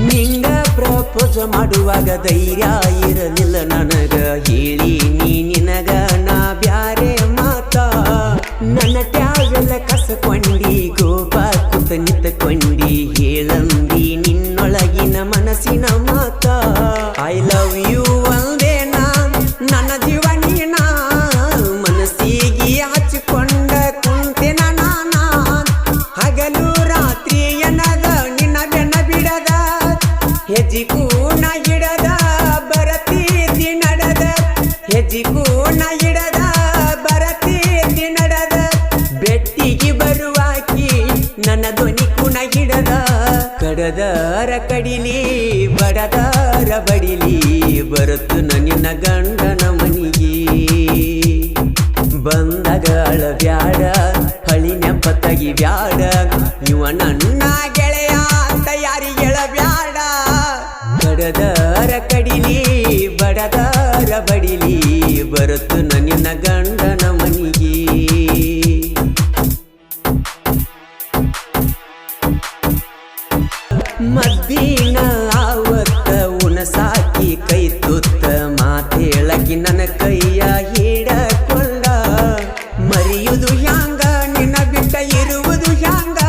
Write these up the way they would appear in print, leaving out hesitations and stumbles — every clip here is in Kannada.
ನಿಂಗ ಪ್ರಪೋಸ್ ಮಾಡುವಾಗ ಧೈರ್ಯ ಇರಲಿಲ್ಲ ನನಗ ಹೇಳಿ ನಿನಗ ನಾ ಬ್ಯಾರೆ ಮಾತ ನನ್ನ ಟ್ಯಾವೆಲ್ಲ ಕಸಕೊಂಡಿ ಗೋಪ ಕುತ ನಿಂತಕೊಂಡಿ ಹೇಳಂದಿ ನಿನ್ನೊಳಗಿನ ಮನಸ್ಸಿನ ಮಾತ ಐ ಲವ್ ಯು ಒಂದೇ ನನ್ನ ಜೀವ ನೀನ ಮನಸ್ಸಿಗೆ ಹಚ್ಚಿಕೊಂಡ ಕುಂತೆನ ನಾನ ಹಗಲು ರಾತ್ರಿ ಎನ್ನದ ನಿನ್ನ ಬೆನ್ನ ಬಿಡದ ಹೆಜ್ಜಿಗೂನ ಹಿಡದ ಬರತೀತಿ ನಡೆದ ಹೆಜ್ಜಿಗೂನ ಹಿಡದ ಬರತೀತಿ ನಡೆದ ಬೆಟ್ಟಿಗೆ ಬರುವಾಕಿ ನನ್ನ ಧ್ವನಿ ಕುಣ ಹಿಡದ ಕಡದರ ಕಡಿಲಿ ಬಡದರ ಬಡಿಲಿ ಬರುತ್ತು ನಿನ್ನ ಗಂಡನ ಮನಿಗೆ ಬಂದಾಗ ಅಳಬ್ಯಾಡ ಹಳಿ ನೆಂಪ ತಗಿ ಬ್ಯಾಡ ಇವ ನನ್ನ ಗೆಳೆಯ ಅಂತ ಯಾರಿಗೆ ಹೇಳಬ್ಯಾಡ ಕಡದರ ಕಡಿಲಿ ಬಡದರ ಬಡಿಲಿ ಬರುತ್ತು ನಿನ್ನ ಗಂಡನ ಮನಿಗೆ ಮದ್ದಿನ ಆವತ್ತ ಉಣಸಾಕಿ ಕೈ ತುತ್ತ ಮಾತೇಳಕಿ ನನ್ನ ಕೈಯ ಹಿಡಕೊಂಡ ಮರಿಯುವುದು ಹ್ಯಾಂಗ ನಿನ್ನ ಬಿಟ್ಟ ಇರುವುದು ಹ್ಯಾಂಗ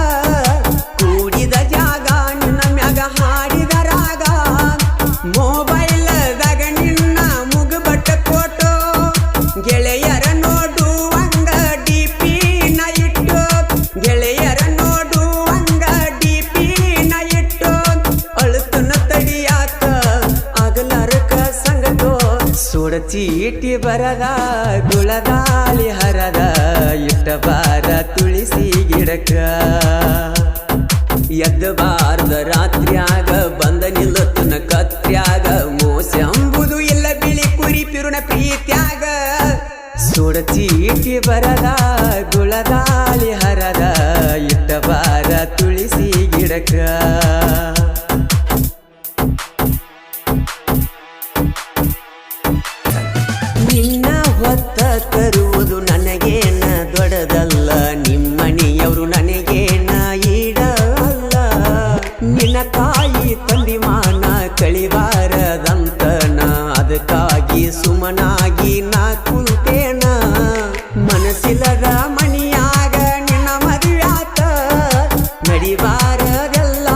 ಕೂಡಿದ ಜಾಗ ನಿನ್ನ ಮ್ಯಾಗ ಹಾಡಿದ ರಾಗ ಮೊಬೈಲ್ದಾಗ ನಿನ್ನ ಮುಗುಬಟ್ಟ ಫೋಟೋ ಗೆಳೆಯರ ನೋಡುವಂಗ ಡಿಪಿ ನ ಇಟ್ಟು ಗೆಳೆಯರ ನೋಡುವಂಗ ಡಿಪಿ ನ ಇಟ್ಟು ಅಳುತ್ತನ ತಡಿಯಾಕ ಆಗಲಾರಕ ಸಂಗಟೋ ಸೋಡ ಚೀಟಿ ಬರದ ಗುಳದಾಲಿ ಹರದ ಇಟ್ಟ ಬಾರ ತುಳಸಿ ಗಿಡಕ ಎದ್ದ ಬಾರದ ರಾತ್ರಿಯಾಗ ಬಂದ ನಿಲ್ಲತನ ಕತ್ರ್ಯಾಗ ಮೋಸ ಅಂಬುದು ಇಲ್ಲ ಬಿಳಿ ಕುರಿ ಪಿರುಣ ಪ್ರೀತ್ಯಾಗ ಸೋಡ ಚೀಟಿ ಬರದ ಗುಳದಾಲಿ ಹರದ ಇಟ್ಟ ಬಾರ ತುಳಸಿ ಗಿಡಕ ನಿನ್ನ ಹೊತ್ತ ತರುವುದು ನನಗೇನ ದೊಡ್ಡದಲ್ಲ ನಿಮ್ಮನೆಯವರು ನನಗೇನ ಈಡಲ್ಲ ನಿನ್ನ ತಾಯಿ ತಂದಿ ಮಾನ ಕಳಿಬಾರದಂತನ ಅದಕ್ಕಾಗಿ ಸುಮನಾಗಿ ನಾ ಕುಂತೇನ ಮನಸ್ಸಿಲ್ಲದ ಮಣಿಯಾಗ ನಿನ್ನ ಮದುವ್ಯಾತ ನಡಿಬಾರದೆಲ್ಲ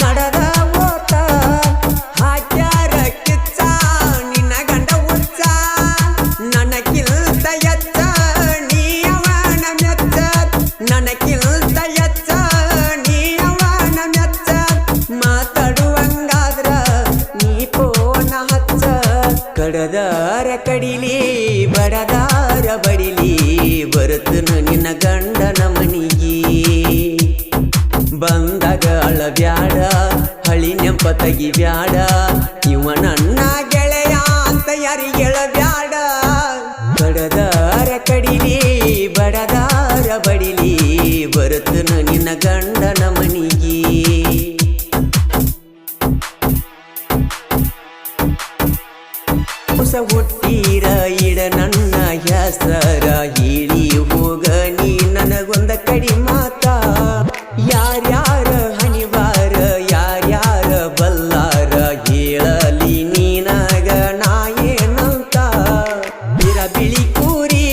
ನಡೆದ ಓತ ಹಾಕ್ಯಾರ ಕಿಚ್ಚ ನಿನ್ನ ಗಂಡ ಹುಚ್ಚ ನನಗಿಲ್ತ ಎಚ್ಚ ನೀ ಅವನ ಮೆಚ್ಚ ನನಗಿಲ್ತ ಎಚ್ಚ ನೀ ಅವನ ಮೆಚ್ಚ ಮಾತಾಡುವಂಗಾದ್ರ ನೀ ಪೋನ ಹಚ್ಚ ಕಡದಾರ ಕಡಿಲಿ ಬಡದಾರ ಬಡಿಲಿ ಬರುತ್ತನ ನಿನ್ನ ಗಂಡನ ಮನಿಗೆ ಬಂದಾಗ ಅಳಬ್ಯಾಡ ಹಳಿ ನೆಂಪ ತಗಿ ಬ್ಯಾಡ ಇವ ನನ್ನ ಗೆಳೆಯ ಅಂತ ಯಾರಿಗೆ ಹೇಳಬ್ಯಾಡ ಕಡದಾರ ಕಡಿಲಿ ಬಡದಾರ ಬಡಿಲಿ ಬರುತ್ತನ ನಿನ್ನ ಗಂಡನ ಮನಿಗೆ ಹೊಸ ಹುಟ್ಟೀರ ಇಡ ನನ್ನ ಹೆಸರ ಹೇಳಿ ಹೋಗ ನೀ ನನಗೊಂದ ಕಡಿ ಮಾತ ಯಾರ್ಯಾರ ಹಣಿವಾರ ಯಾರ್ಯಾರ ಬಲ್ಲಾರ ಹೇಳಲಿ ನೀನಾಗ ನಾ ಏನಂತ ಬಿರ ಬಿಳಿ ಕೂರಿ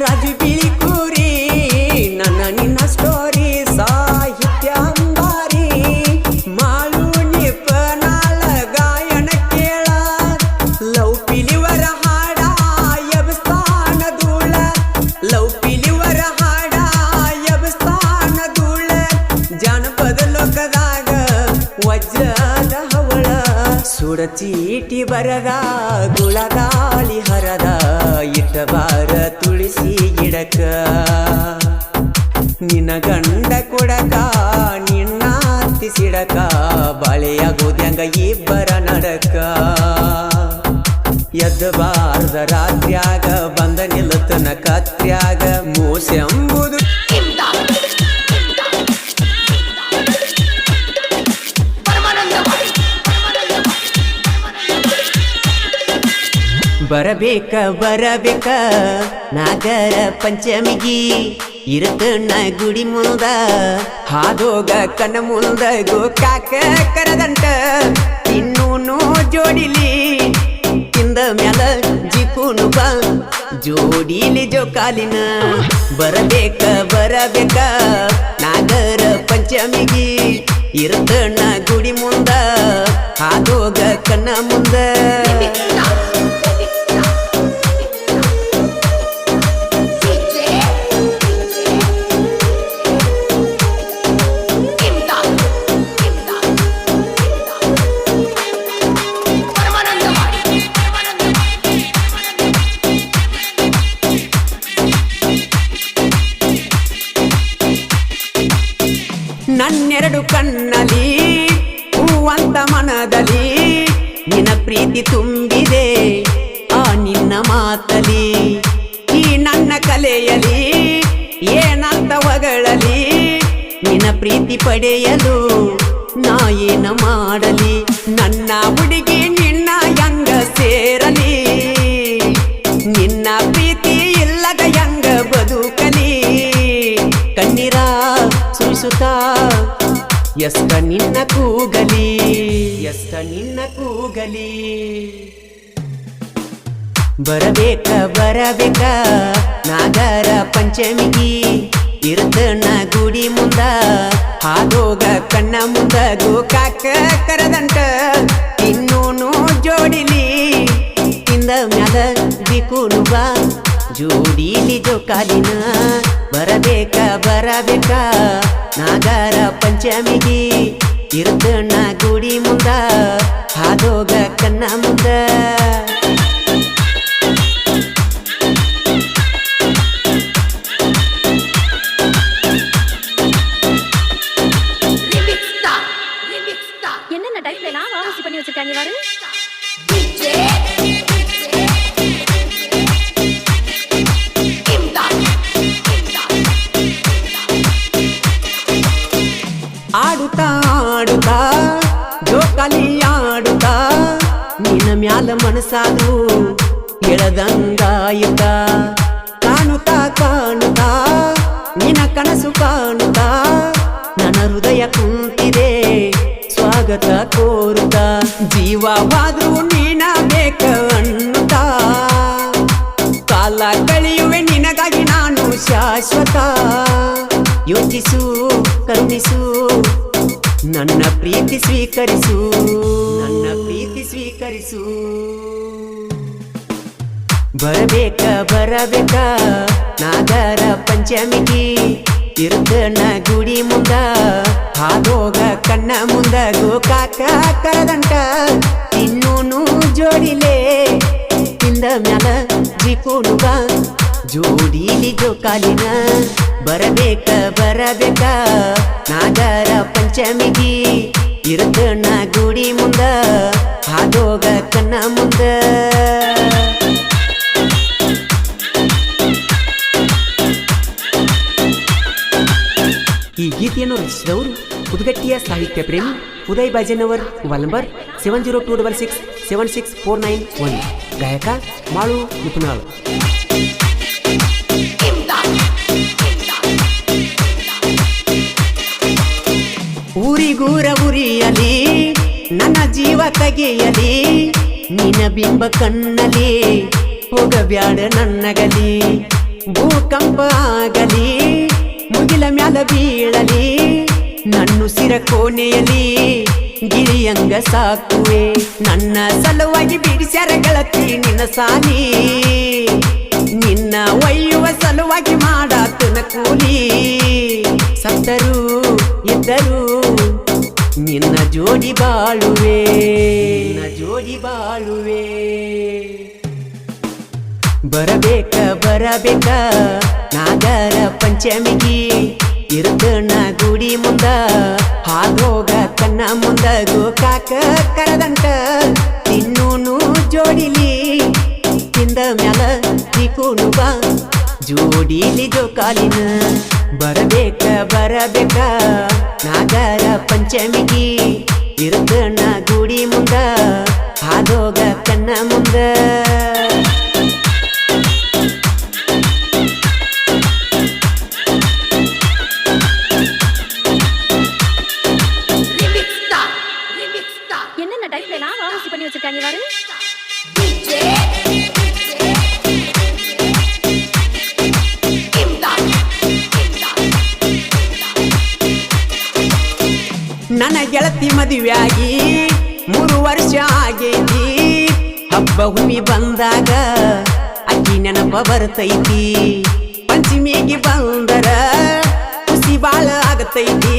ರಾಜು ಬಿಳಿ ಕೂರಿ ನನ್ನ ನಿನ್ನ ಸ್ಟೋರಿ ಸಾಹಿತ್ಯ ಅಂಬಾರಿ ಮಾಳು ನಿಪನಾಳ ಗಾಯನ ಕೇಳ ಲವ್ ಪಿಲಿವರ ಹಾಡ ಎಬ್ಸ್ತಾನ ಧೂಳ ಲವ್ ಪಿಲಿವರ ಹಾಡ ಎಬ್ಸ್ತಾನ ಧೂಳ ಜಾನಪದ ಲೋಕದಾಗ ವಜ್ರದ ಹವಳ ಸುಡ ಚೀಟಿ ಬರದ ಗುಳಗಾಳಿ ಹರದ ಇಟ್ಟ ಬಾರ ತುಳಸಿ ಗಿಡಕ ನಿನ್ನ ಗಂಡ ಕೊಡಕ ನಿನ್ನ ಅತ್ತಿ ಸಿಡಕ ಬಾಳೆಯಾಗೋದ್ಯಂಗ ಇಬ್ಬರ ನಡಕ ಎದ್ದ ಬಾರದ ರಾತ್ರಿಯಾಗ ಬಂದ ನಿಲ್ಲತನ ಕತ್ರ್ಯಾಗ ಮೋಸ ಎಂಬುದು ಬರಬೇಕ ಬರಬೇಕ ನಾಗರ ಪಂಚಮಿಗಿ ಇರತಣ್ಣ ಗುಡಿ ಮುಂದ ಹಾದೋಗ ಕಣ್ಣ ಮುಂದ ಗೋಕಾಕ ಕರದಂಟ ಇನ್ನೂನು ಜೋಡಿಲಿ ತಿಂದ ಮ್ಯಾಲ ಜಿಪುನು ಬಾ ಜೋಡಿಲಿ ಜೋಕಾಲಿನ ಬರಬೇಕ ನಾಗರ ಪಂಚಮಿಗಿ ಇರತಣ್ಣ ಗುಡಿ ಮುಂದ ಹಾದೋಗ ಕಣ್ಣ ಮುಂದ ನನ್ನೆರಡು ಕಣ್ಣಲ್ಲಿ ಹೂವಂತ ಮನದಲ್ಲಿ ನಿನ್ನ ಪ್ರೀತಿ ತುಂಬಿದೆ ಆ ನಿನ್ನ ಮಾತಲಿ ಈ ನನ್ನ ಕಲೆಯಲಿ ಏನಂತ ಹೊಗಳಲಿ ನಿನ್ನ ಪ್ರೀತಿ ಪಡೆಯಲು ನಾ ಏನ ಮಾಡಲಿ ನನ್ನ ಹುಡುಗಿ ನಿನ್ನ ಯಂಗ ಸೇರಲಿ ನಿನ್ನ ಪ್ರೀತಿ ಇಲ್ಲದ ಯಂಗ ಬದುಕಲಿ ಕಣ್ಣೀರ ಸುರಿಸುತ್ತಾ ಎಷ್ಟ ನಿನ್ನ ಕೂಗಲಿ ಬರಬೇಕ ನಾಗರ ಪಂಚಮಿಗಿ ಇರತಣ್ಣ ಗುಡಿ ಮುಂದ ಹಾದೋಗ ಕಣ್ಣ ಮುಂದ ಗೋಕಾಕ ಕರದಂಟ ಇನ್ನೂನು ಜೋಡಿಲಿ ತಿಂದ ಮ್ಯಾಲ ದಿಕ್ಕುನು ಬಾ ಜೋಡಿಲಿ ಜೋಕಾಲಿನ ಬರಬೇಕ ನಾಗರ ಪಂಚಮಿಗಿ ಇರತಣ್ಣ ಗುಡಿ ಮುಂದ ಹಾದೋಗ ಕಣ್ಣ ಮುಂದ என்னென்ன டைப்ல எல்லாம் வாசி பண்ணி வச்சிருக்காங்க பாரு ಆಡುತ್ತಾ ಜೋಕಾಲಿ ಆಡುತ್ತಾ ನಿನ್ನ ಮ್ಯಾಲ ಮನಸಾದು ಎಳದಂಗಾಯುತ್ತ ಕಾಣುತ್ತಾ ನಿನ್ನ ಕನಸು ಕಾಣುತ್ತಾ ನನ್ನ ಹೃದಯ ಕುಂತಿದೆ ಸ್ವಾಗತ ಕೋರುತ್ತ ಜೀವವಾದ್ರೂ ನೀನ ಬೇಕ ಅನ್ನುತ್ತಾ ಕಾಲ ಕಳೆಯುವೆ ನಿನಗಾಗಿ ನಾನು ಶಾಶ್ವತ ಯೋಚಿಸು ಕರುಣಿಸು ನನ್ನ ಪ್ರೀತಿ ಸ್ವೀಕರಿಸು ಬರಬೇಕ ನಾಗರ ಪಂಚಮಿಗಿ ಇರತಣ್ಣ ಗುಡಿ ಮುಂದ ಹಾದೋಗ ಕಣ್ಣ ಮುಂದ ಗೋಕಾಕ ಕರದಂಟ ಇನ್ನೂನು ಜೋಡಿಲೆ ತಿಂದ ಮ್ಯಾಲ ಜಿಪುನು ಬಾ ಜೋಡಿಲಿ ಜೋಕಾಲಿನ ಬರಬೇಕ ನಾಗರ ಪಂಚಮಿಗಿ ಇರತಣ್ಣ ಗುಡಿ ಮುಂದ ಹಾದೋಗ ಕಣ್ಣ ಮುಂದ ಈ ಗೀತೆಯನ್ನು ರಚಿಸಿದವರು ಪುದುಗಟ್ಟಿಯ ಸಾಹಿತ್ಯ ಪ್ರೇಮಿ ಉದಯ್ ಬಾಜನವರ್ ಮೊಬೈಲ್ ನಂಬರ್ 7026676491 ಗಾಯಕ ಮಾಳು ನಿಪುಣಾಳ್. ಊರಿಗೂರ ಉರಿಯಲಿ ನನ್ನ ಜೀವ ತೆಗೆಯಲಿ ನಿನ್ನ ಬಿಂಬ ಕಣ್ಣಲಿ ಹೋಗಬ್ಯಾಡ ನನ್ನಗಲಿ ಭೂಕಂಪ ಆಗಲಿ ಮುಗಿಲ ಮ್ಯಾಲ ಬೀಳಲಿ ನನ್ನುಸಿರ ಕೋಣೆಯಲಿ ಗಿರಿಯಂಗ ಸಾಕುವೆ ನನ್ನ ಸಲುವಾಗಿ ಬಿಡಿಸ್ಯಾರ ಗೆಳತಿ ನಿನ್ನ ಸಾಲಿ ನಿನ್ನ ಒಯ್ಯುವ ಸಲುವಾಗಿ ಮಾಡಾತನ ಕೂಲಿ ಸತ್ತರು ಇದ್ದರು ನಿನ್ನ ಜೋಡಿ ಬಾಳುವೆ ಬರಬೇಕ ನಾಗರ ಪಂಚಮಿಗಿ ಇರತಣ್ಣ ಗುಡಿ ಮುಂದ ಹಾದೋಗ ಕಣ್ಣ ಮುಂದ ಗೋಕಾಕ ಕರದಂಟ ಇನ್ನೂನು ಜೋಡಿಲಿ ತಿಂದ ಮ್ಯಾಲ ದಿಕ್ಕುನು ಬಾ ಜೋಡಿಲಿ ಜೋಕಾಲಿನ ಬರಬೇಕ ನಾಗರ ಪಂಚಮಿಗಿ ಇರತಣ್ಣ ಗುಡಿ ಮುಂದ ಹಾದೋಗ ಕಣ್ಣ ಮುಂದ வச்சிருக்காங்க பாரு. ನನ್ನ ಗೆಳತಿ ಮದುವೆಯಾಗಿ 3 ವರ್ಷ ಆಗೈತಿ. ಹಬ್ಬ ಹುಮ್ಮಿ ಬಂದಾಗ ಅಕ್ಕಿ ನೆನಪ ಬರ್ತೈತಿ. ಪಂಚಮಿಗೆ ಬಂದರ ಖುಷಿ ಬಾಳ ಆಗತೈತಿ.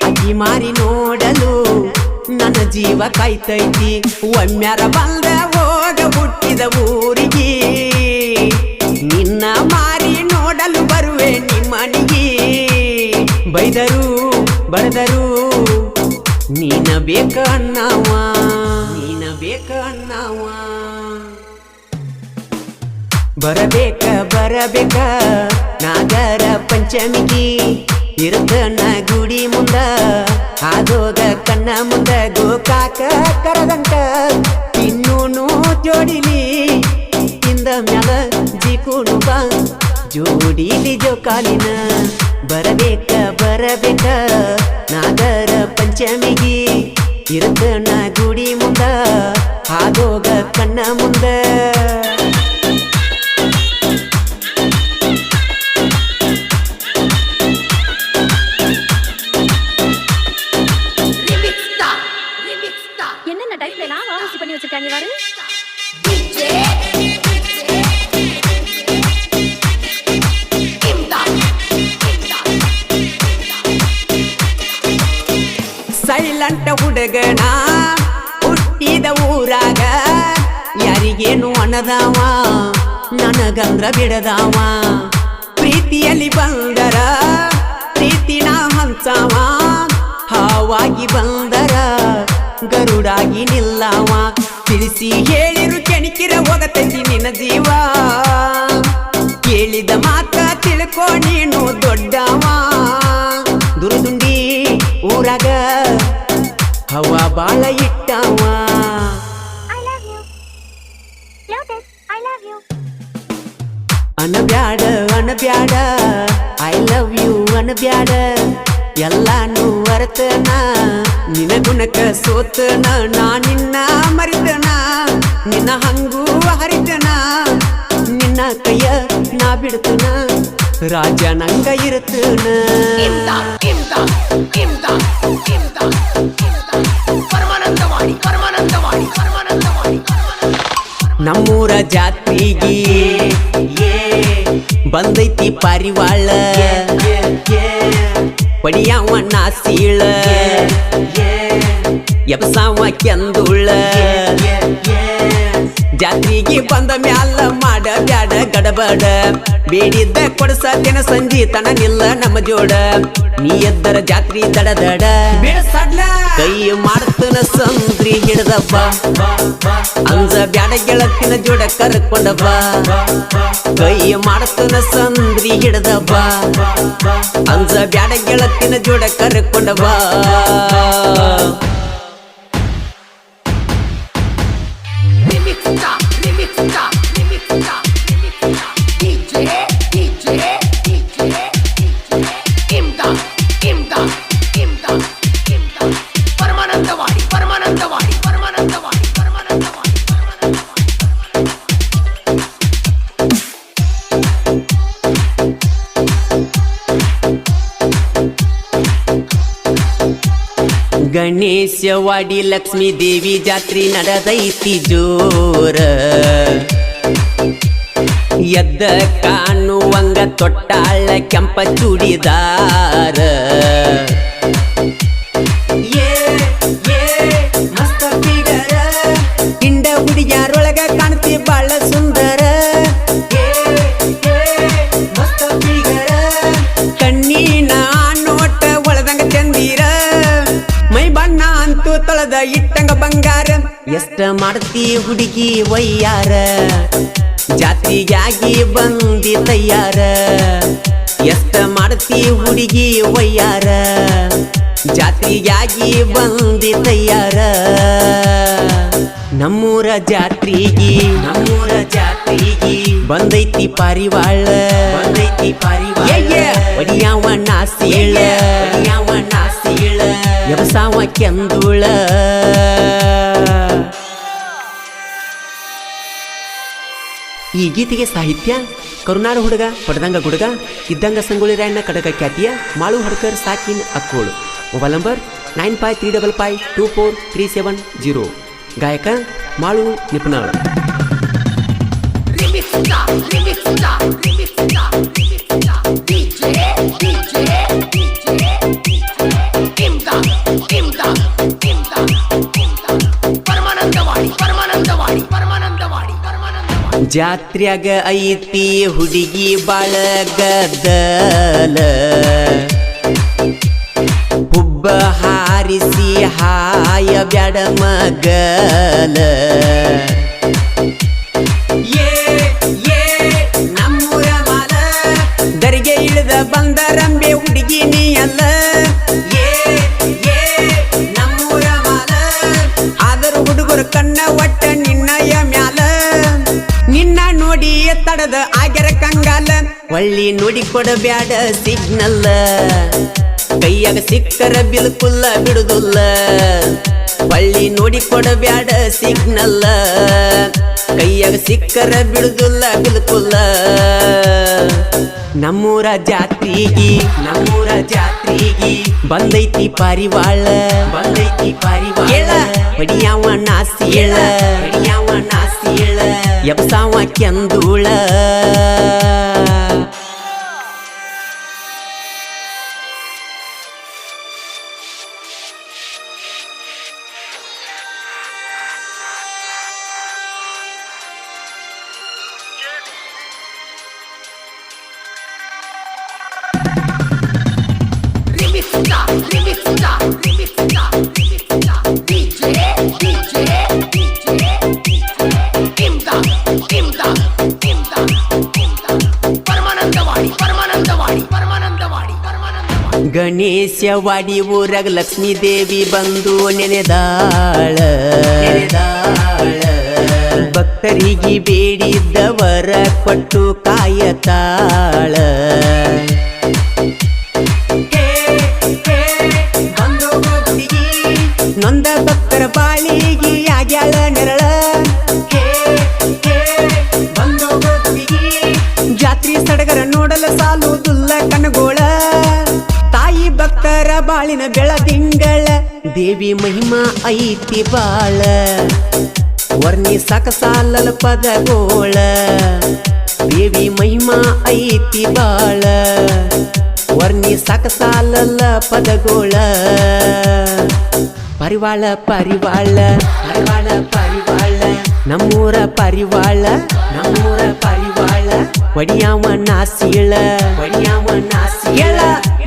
ಅಕ್ಕಿ ಮಾರಿ ನೋಡಲು ನನ್ನ ಜೀವ ಕಾಯ್ತೈತಿ. ಒಮ್ಮ್ಯಾರ ಬಂದ ಹೋಗ ಹುಟ್ಟಿದ ಊರಿಗೆ ನಿನ್ನ ಮಾರಿ ನೋಡಲು ಬರುವೆ ನಿಮ್ಮನಿಗೆ. ಬೈದರು ಬಡದರು ನೀನ ಬೇಕ ಅನ್ನವ, ನೀನ ಬೇಕ ಅನ್ನವ. ಬರಬೇಕ ಬರಬೇಕ ನಾಗರ ಪಂಚಮಿಗೆ ಇರ್ತನ ಗುಡಿ ಮುಂದ ಆದೋಗ ಕಣ್ಣ ಮುಂದ ಗೋಕಾಕ ಕರದಂಟ ಇನ್ನೂನು ಜೋಡಿಲಿ ಇಂದ ಮ್ಯಾಲ ಜಿಕುಣು ಬಾ ಜೋಡಿಲಿ ಜೋಕಾಲಿನ. ಬರಬೇಕ ಬರಬೇಕ ನಾಗರ ಪಂಚಮಿಗೆ ಇರ್ತನ ಗುಡಿ ಮುಂದ ಆದೋಗ ಕಣ್ಣ ಮುಂದ. என்னென்ன டைப்ல எல்லாம் வாசி பண்ணி வச்சிருக்காங்க பாரு. ಸೈಲೆಂಟ್ ಹುಡುಗನ ಹುಟ್ಟಿದ ಊರಾಗ ಯಾರಿಗೇನು ಅನ್ನದಾವ ನನಗಂದ್ರ ಬಿಡದಾವ. ಪ್ರೀತಿಯಲ್ಲಿ ಬಂದರ ಪ್ರೀತಿನ ಹಂಚವ, ಹಾವಾಗಿ ಬಂದರ ಗರುಡಾಗಿ ನಿಲ್ಲವ. ತಿಳಿಸಿ ಹೇಳಿರು ಕೆಣಕಿರ ಹೋಗತೈತಿ ನಿನ್ನ ಜೀವ. ಕೇಳಿದ ಮಾತ ತಿಳ್ಕೊ ನೀನು ದೊಡ್ಡವ. ದುರುದುಂಡಿ ಊರಾಗ ಹವ ಬಾಳ ಇಟ್ಟವ. ಅನಬ್ಯಾಡ ಅನಬ್ಯಾಡ ಐ ಲವ್ ಯು ಅನಬ್ಯಾಡ. ಎಲ್ಲಾನು ಅರ್ತನ ನಿನ್ನ ಗುಣಕ ಸೋತನ ನಾ ನಿನ್ನ ಮರಿತನ. ನಿನ್ನ ಹಂಗೂ ಹರಿತನ ನಿನ್ನ ಕೈಯ ನಾ ಬಿಡ್ತನ ರಾಜ ನಂಗ ಇರ್ತನ. ನಮ್ಮೂರ ಜಾತ್ರೆಗೆ ಬಂದೈತಿ ಪಾರಿವಾಳ ಪಡಿಯಾವ ನಾಸೀಳ ಎಬಸಾವ ಕೆಂದುಳ. ಜಾತ್ರೆಗೆ ಬಂದ ಮ್ಯಾಲ ಮಾಡ ಬ್ಯಾಡ ಗಡಬಡ. ಬೇಡಿದ್ದ ಕೊಡಸತೇನ ಸಂಜಿ ತನ ನಿಲ್ಲ ನಮ್ಮ ಜೋಡ. ನೀ ಎದ್ದರ ಜಾತ್ರಿ ದಡ ದಡ ಕೈ ಮಾಡ್ತನ ಸಂದ್ರಿ ಹಿಡ್ದಬ್ಬ. ಅಂಜ ಬ್ಯಾಡ ಗೆಳತಿನ ಜೋಡ ಕರ್ಕೊಂಡಬ್ಬ. ಕೈ ಮಾಡ್ತನ ಸಂದ್ರಿ ಹಿಡ್ದಬ್ಬ. ಅಂಜ ಬ್ಯಾಡ ಗೆಳತಿನ ಜೋಡ ಕರ್ಕೊಂಡಬ್ಬ. ಗಣೇಶವಾಡಿ ಲಕ್ಷ್ಮೀ ದೇವಿ ಜಾತ್ರೆ ನಡೆದೈತಿ ಜೋರ. ಎದ್ದ ಕಾಣುವಂಗ ತೊಟ್ಟಾಳ ಕೆಂಪ ಚೂಡಿದಾರ. ಮಸ್ತ ಫಿಗರ ಹಿಂಡ ಹುಡುಗ್ಯಾರೊಳಗ ಕಾಣ್ತಿ ಬಾಳ ಸುಂದರ. ಮಸ್ತ ಫಿಗರ ಕಣ್ಣಿನ ನೋಟ ಒಳದಂಗ ಚಂದೀರ. ಮೈ ಬಣ್ಣ ಅಂತೂ ತೊಳೆದ ಇಟ್ಟಂಗ ಬಂಗಾರ. ಎಷ್ಟ ಮಾಡ್ತಿ ಹುಡುಗಿ ವಯ್ಯಾರ ಜಾತ್ರೆಗಾಗಿ ಬಂದಿ ತಯ್ಯಾರ. ಎಷ್ಟ ಮಾಡ್ತಿ ಹುಡುಗಿ ವಯ್ಯಾರ ಜಾತ್ರೆಗಾಗಿ ಬಂದಿ ತಯ್ಯಾರ. ನಮ್ಮೂರ ಜಾತ್ರೆಗೆ ಬಂದೈತಿ ಪಾರಿವಾಳ. ಒಡಿಯಾವ ನಾಸೀಳ ಎಬಸಾವ ಕೆಂದುಳ. ಈ ಗೀತೆಗೆ ಸಾಹಿತ್ಯ ಕರುನಾಡ ಹುಡುಗ ಪಡ್ದಂಗ ಗುಡುಗ ಇದ್ದಂಗ ಸಂಗೊಳ್ಳಿ ರಾಯಣ್ಣ ಕಡಗ ಖ್ಯಾತಿಯ ಮಾಳು ಹಡ್ಕರ್ ಸಾಕಿನ್ ಅಕ್ಕೋಳು. Mobile number 9535543700. ಗಾಯಕ ಮಾಳು ನಿಪುಣಾಳ್. ಜಾತ್ರ್ಯಾಗ ಐತಿ ಹುಡುಗಿ ಬಾಳ ಗದ್ದಲ, ಹುಬ್ಬ ಹಾರಿಸಿ ಹಾಯ ಬ್ಯಾಡ ಮಗಲ. ನಮ್ಮೂರ ಮಾಲ ದರಿಗೆ ಇಳಿದ ಬಂದರಂಬೆ ಹುಡುಗಿ ನೀ ಅಲ್ಲ. ನಮ್ಮೂರ ಮಾಲ ಆದರೂ ಹುಡುಗರು ಕಣ್ಣ ಒಟ್ಟ ನಿನ್ನಯ ಮ್ಯಾಲ. ನಿನ್ನ ನೋಡಿ ತಡದ ಆಗ್ಯರ ಕಂಗಾಲ, ಒಳ್ಳಿ ನೋಡಿ ಕೊಡಬ್ಯಾಡ ಸಿಗ್ನಲ್ಲ. ಕೈಯಾಗ ಸಿಕ್ಕರ ಬಿಲ್ಕುಲ್ಲ ಬಿಡುದಿಲ್ಲ, ಒಳ್ಳಿ ನೋಡಿ ಕೊಡಬ್ಯಾಡ ಸಿಗ್ನಲ್ಲ. ಕೈಯಾಗ ಸಿಕ್ಕರ ಬಿಡುದಿಲ್ಲ ಬಿಲ್ಕುಲ್ಲ. ನಮ್ಮೂರ ಜಾತ್ರಿಗಿ ಬಂದೈತಿ ಪಾರಿವಾಳ, ಹೊಡಿಯಾವ ನಾಸಿಯಳ ಎಬ್ಸಾವ ಕೆಂದೂಳ. ಗಣೇಶವಾಡಿ ಊರಾಗ ಲಕ್ಷ್ಮೀ ದೇವಿ ಬಂದು ನೆನೆದಾಳ. ಭಕ್ತರಿಗೆ ಬೇಡಿದ್ದವರ ಕೊಟ್ಟು ಕಾಯತಾಳ. ನೊಂದ ಭಕ್ತರ ಬಾಳಿಗಿ ಆಗ್ಯಾಳ ನೆರಳ. ಜಾತ್ರಿ ಸಡಗರ ನೋಡಲ ಸಾಲುದುಲ್ಲ ಕನಗೋಳ. ತಾಯಿ ಭಕ್ತರ ಬಾಳಿನ ಬೆಳದಿಂಗಳ, ದೇವಿ ಮಹಿಮಾ ಐತಿ ಬಾಳ. ವರ್ಣಿ ಸಾಕ ಸಾಲಲ ಪದಗೋಳ, ದೇವಿ ಮಹಿಮಾ ಐತಿ ಬಾಳ. ವರ್ಣಿ ಸಾಕ ಸಾಲಲ್ಲ ಪದಗೋಳ. ಪರಿವಾಳ ನಮ್ಮೂರ ಪರಿವಾಳ, ಹೊಡಿಯಾವ ನಾಸಿಯಳ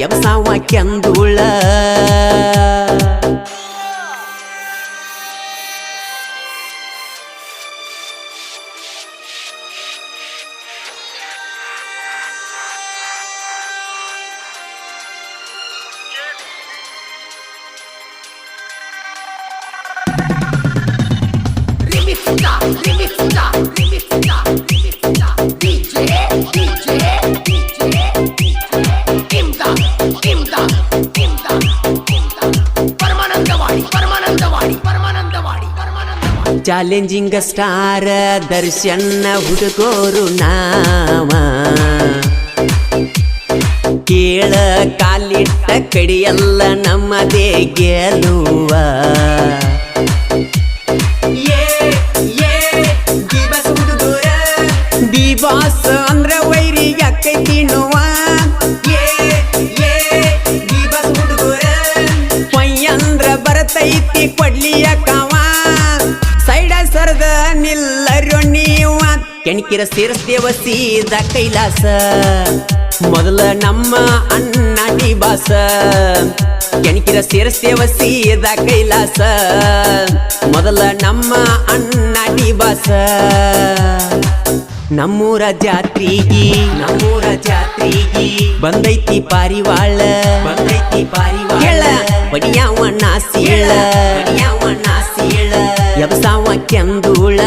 ಎಬ್ಸಾವ ಕೆಂದೂಳ. ಚಾಲೆಂಜಿಂಗ್ ಸ್ಟಾರ್ ದರ್ಶನ ಹುಡುಗೋರು ನಾವ. ಕೇಳ ಕಾಲಿಟ್ಟ ಕಡಿಯಲ್ಲ ನಮ್ಮದೇ ಗೆಲುವ. ದಿ ಬಾಸ್ ಅಂದ್ರ ವೈರಿ ಯಾಕೈತಿ ನೋವ. ಪಯ್ಯಂದ್ರ ಬರತೈತಿ ಕೊಡ್ಲಿಯ ಕಾವ. ಸೈಡ ಸರ್ದ ನಿಲ್ಲರು ನೀವ, ಕೆಣಕಿರ ಸೇರಿಸ್ತೇವ ಸೀದ ಕೈಲಾಸ. ಮೊದಲ ನಮ್ಮ ಅಣ್ಣ ಡಿಬಾಸ, ಕೆಣಕಿರ ಸೇರಿಸ್ತೇವ ಸೀದ ಕೈಲಾಸ. ಮೊದಲ ನಮ್ಮ ಅಣ್ಣ ಡಿಬಾಸ. ನಮ್ಮೂರ ಜಾತ್ರಿಗಿ ಬಂದೈತಿ ಪಾರಿವಾಳ, ಹೊಡಿಯಾವ ನಾಸಿಯಳ ಎಬ್ಸಾವ ಕೆಂದೂಳ.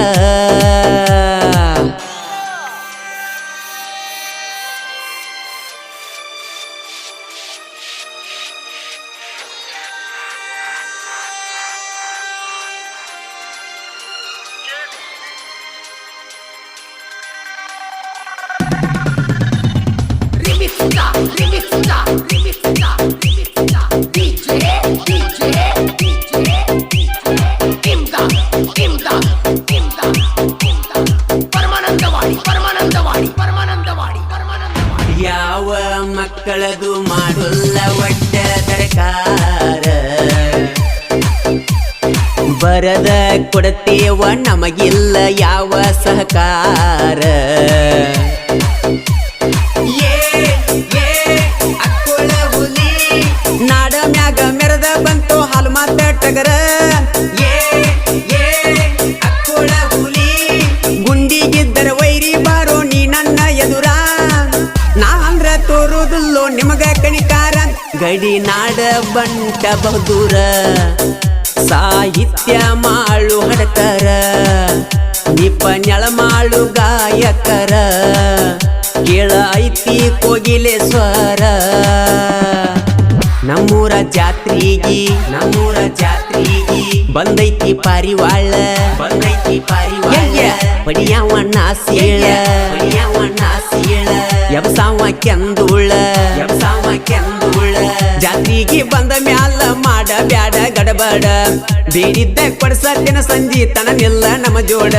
ಬರದ ಕೊಡತೇವ ನಮಗಿಲ್ಲ ಯಾವ ಸಹಕಾರ ಅಕ್ಕೋಳ ಹುಲಿ ನಾಡ ಮ್ಯಾಗ ಮೆರದ ಬಂತು ಹಾಲು ಮಾತ ಟಗರ ಅಕ್ಕೋಳ ಹುಲಿ ಗುಂಡಿಗಿದ್ದರ ವೈರಿ ಬಾರೋ ನೀ ನನ್ನ ಎದುರ ನಾ ಅಂದ್ರ ತೋರುದಿಲ್ಲೋ ನಿಮಗ ಕಣಿಕಾರ ಗಡಿ ನಾಡ ಬಂಟ ಬಹುದೂರ ಸಾಹಿತ್ಯ ಮಾಳು ಹಡಕರ ನಿಪನ್ಯಳ ಮಾಳು ಗಾಯಕರ ಕೇಳ ಐತಿ ಕೋಗಿಲೆ ಸ್ವರ ನಮ್ಮೂರ ಜಾತ್ರಿಗಿ ಬಂದೈತಿ ಪಾರಿವಾಳ ಪಡಿಯಾವಣ್ಣ ಸೀಳ ಎಬ್ಸಾವ ಕೆಂದುಳ ಜಾತ್ರಿಗಿ ಬಂದ ಮ್ಯಾಲ ಮಾಡ ಬ್ಯಾಡ ಗಡಬಡ ಬೇಡಿದ್ದ ಕೊಡ್ಸತ್ತಿನ ಸಂಜಿ ತನ ನಿಲ್ಲ ನಮ್ಮ ಜೋಡ